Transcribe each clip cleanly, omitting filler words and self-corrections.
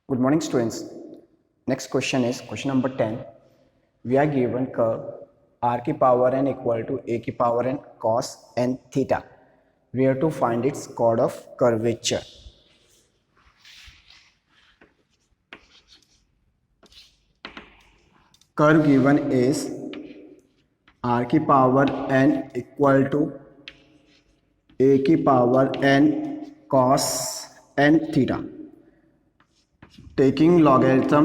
Good morning, students. Next question is question number 10. We are given curve r की power n equal to a की power n cos n theta. We have to find its chord of curvature. Curve given is r की power n equal to a की power n cos n theta. Taking logarithm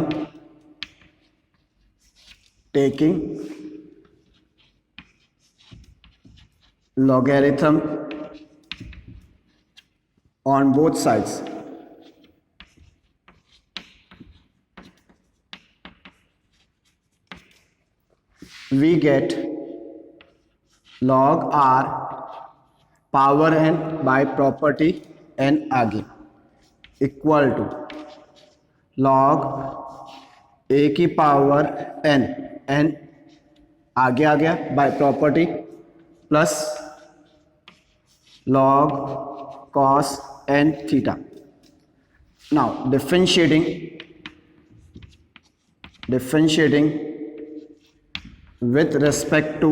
on both sides, we get log r power n by property n आगे equal to log a की power n आगे आ गया by property plus log cos n theta. Now differentiating with respect to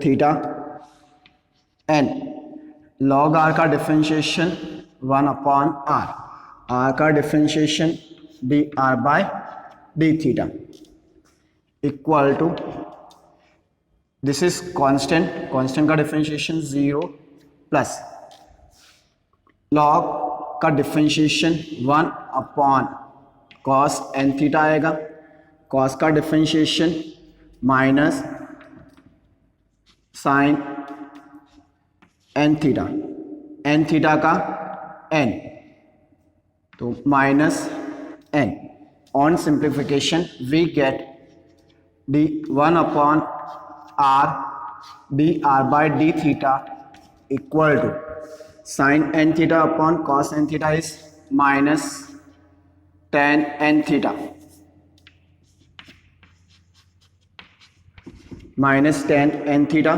theta n log r का differentiation 1 upon r का differentiation dr by d theta equal to this is constant का differentiation 0 plus log का differentiation 1 upon cos n theta आएगा, cos का differentiation minus sine n theta का n तो minus n. On simplification we get d 1 upon r dr by d theta equal to sine n theta upon cos n theta is minus tan n theta minus tan n theta.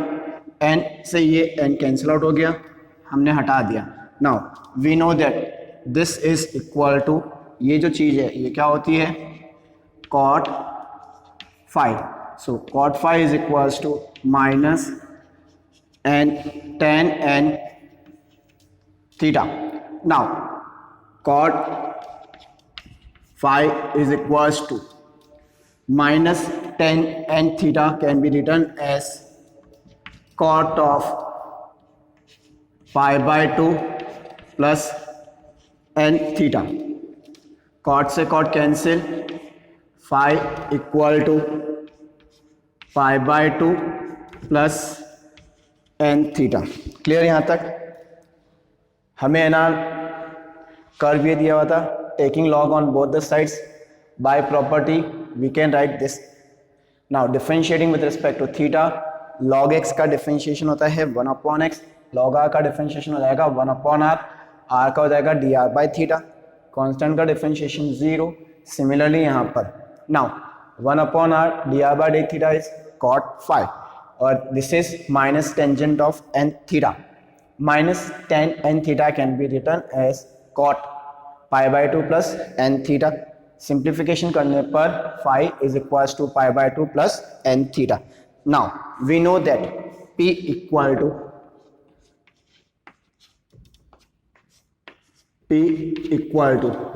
n से ये n cancel out हो गया, हमने हटा दिया. Now we know that this is equal to ये जो चीज है ये क्या होती है cot phi. So cot phi is equals to minus n tan n theta. Now cot phi is equals to minus tan n theta can be written as cot of pi by 2 plus n theta. cot से cot cancel, phi equal to pi by 2 plus n theta. Clear यहाँ तक? हमें ना curve ये दिया हुआ था taking log on both the sides by property we can write this. Now differentiating with respect to theta, log x का differentiation होता है 1 अपॉन x, log r का डिफरेंशिएशन हो जाएगा 1 अपॉन r, r का हो जाएगा dr बाई थीटा, कांस्टेंट का डिफरेंशिएशन 0. सिमिलरली यहाँ पर now 1 upon r dr by D theta is cot phi और this is minus tangent of n theta. Minus tan n theta can be written as cot pi by 2 plus n theta. Simplification करने पर phi is equals to pi by 2 plus n theta. Now we know that p equal to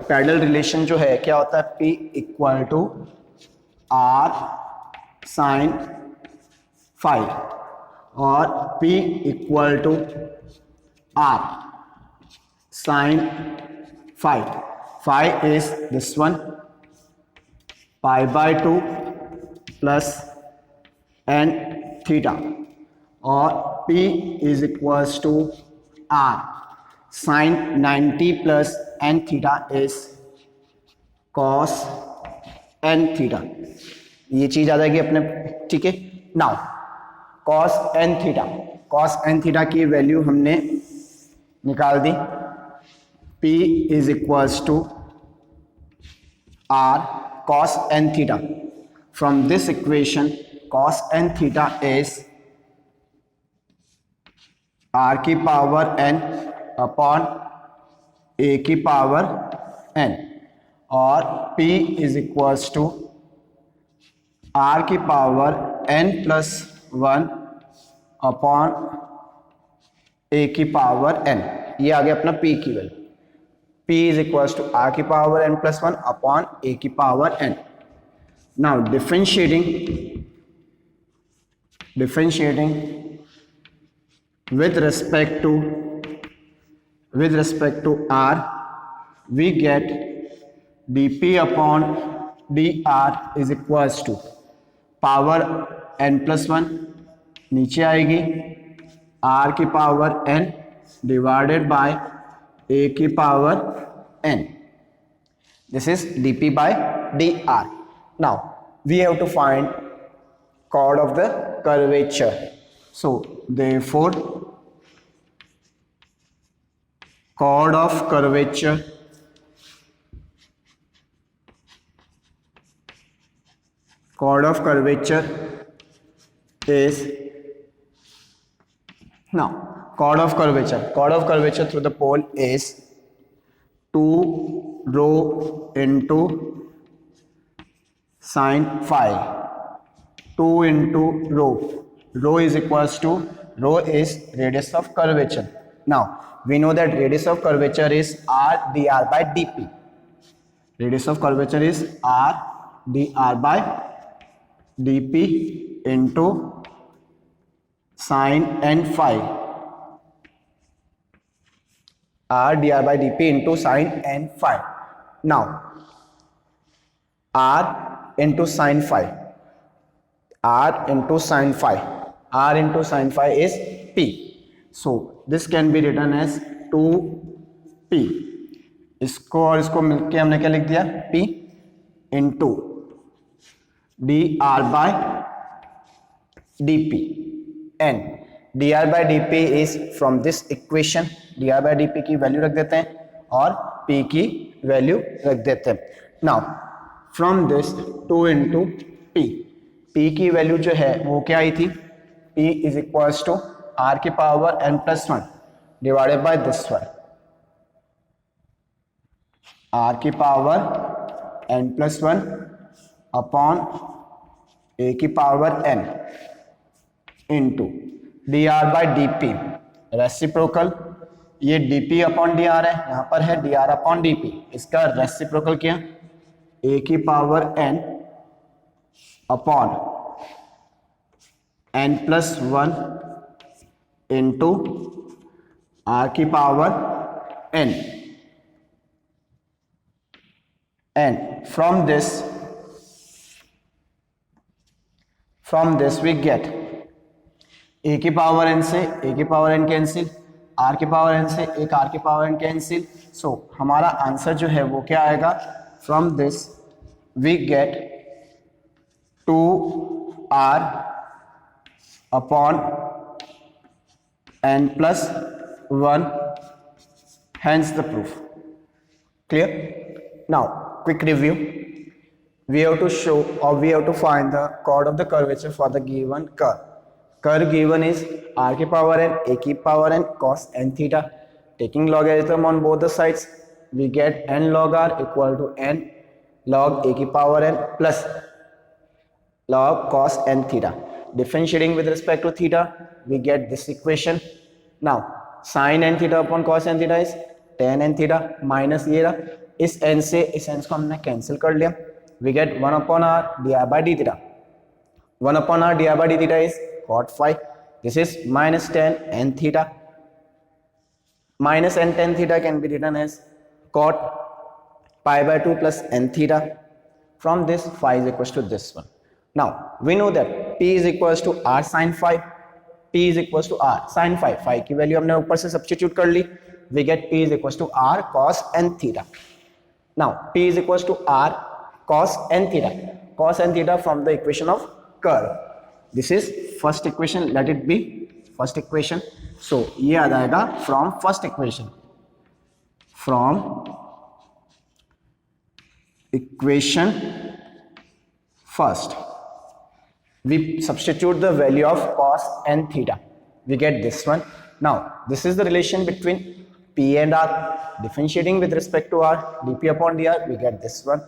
parallel relation जो है क्या होता है p equal to r sin phi और p equal to r sin phi. Phi is this one pi by 2 plus n theta और p is equals to r sin 90 plus n theta is cos n theta. ये चीज आ जाएगी अपने, ठीक है. Now cos n theta की value हमने निकाल दी. p is equals to r cos n theta. From this equation cos n theta is r की पावर n अपॉन ए की पावर n और p is equals to r की power n plus 1 upon a की power n। ये आ गया अपना p की value. p is equals to r की power n plus 1 upon a की power n। Now differentiating with respect to r, we get dp upon dr is equals to power n plus 1 नीचे आएगी r की power n divided by a की power n. This is dp by dr. Now we have to find chord of the curvature. So therefore chord of curvature is now chord of curvature through the pole is 2 rho into sin phi. 2 into rho is equals to rho is radius of curvature. Now we know that radius of curvature is r dr by dp. Radius of curvature is r dr by dp into sin n phi. R dr by dp into sin n phi. Now r into sin phi. R into sin phi is p. So this can be written as 2p. इसको और इसको मिलके हमने क्या लिख दिया p into dr by dp and dr by dp is from this equation. dr by dp की value रख देते हैं और p की वैल्यू रख देते हैं. Now from this 2 into p, p की वैल्यू जो है वो क्या आई थी, p is equals to r की power n plus 1 divided by this one, r की power n plus 1 upon a की power n into dr by dp reciprocal. ये dp अपॉन dr है, यहाँ पर है dr अपॉन dp. इसका reciprocal क्या, a की power n upon n plus 1 into r की power n. And from this we get a की पावर n से a की पावर n कैंसिल, r की पावर n से एक r की पावर n कैंसिल. सो हमारा आंसर जो है वो क्या आएगा, from this we get 2r upon n plus 1, hence the proof. Clear? Now quick review. We have to show or we have to find the chord of the curvature for the given curve. Curve given is r की power n, a की power n cos n theta. Taking logarithm on both the sides, we get n log r equal to n log a की power n plus log cos n theta. Differentiating with respect to theta, we get this equation. Now sin n theta upon cos n theta is tan n theta minus ये रहा, इस n से इस n को हमने cancel कर लिया. We get 1 upon r dr by d theta. 1 upon r dr by d theta is cot phi. This is minus tan n theta. Minus n tan theta can be written as cot pi by 2 plus n theta. From this phi is equals to this one. Now we know that p is equals to r sin phi. p is equals to r sin phi. Phi की value हमने ऊपर से substitute कर ली. We get p is equals to r cos n theta. Now p is equals to r cos n theta. Cos n theta from the equation of curve. This is first equation. Let it be first equation. So ये आ जाएगा from first equation. From equation first, we substitute the value of cos n theta. We get this one. Now this is the relation between P and R, differentiating with respect to R, dP upon dr, we get this one.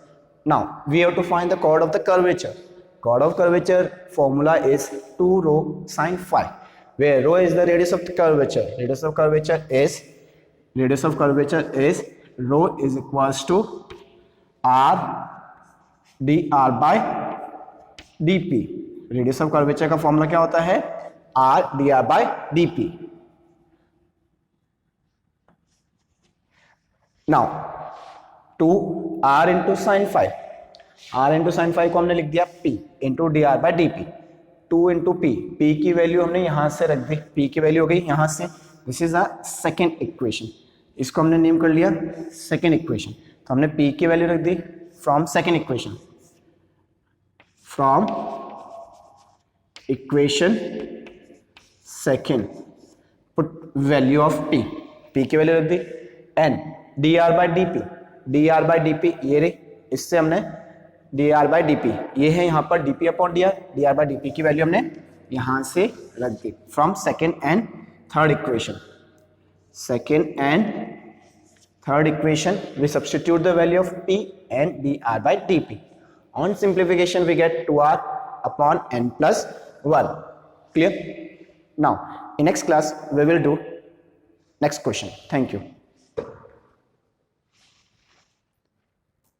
Now we have to find the chord of the curvature. Chord of curvature formula is 2 rho sine phi, where rho is the radius of the curvature. Radius of curvature is rho is equals to R dr by dP. Radius of curvature का formula क्या होता है? R dr by dP. Now 2R into sin phi, R into sin phi को हमने लिख दिया P into dr by dP. 2 into P, P की value हमने यहां से रख दी, P की वैल्यू हो गई यहां से. This is a second equation, इसको हमने नेम कर लिया सेकेंड इक्वेशन. तो हमने P की वैल्यू रख दी from second equation, from equation second put value of P. P की वैल्यू रख दी एंड dr by dP ये रही, इससे हमने dr by dP ये है यहाँ पर dP upon dr by dP की वैल्यू हमने यहाँ से रख दी from second and third equation. Second and third equation we substitute the value of P and dr by dP. On simplification we get 2R upon n plus 1. Clear? Now in next class we will do next question. Thank you.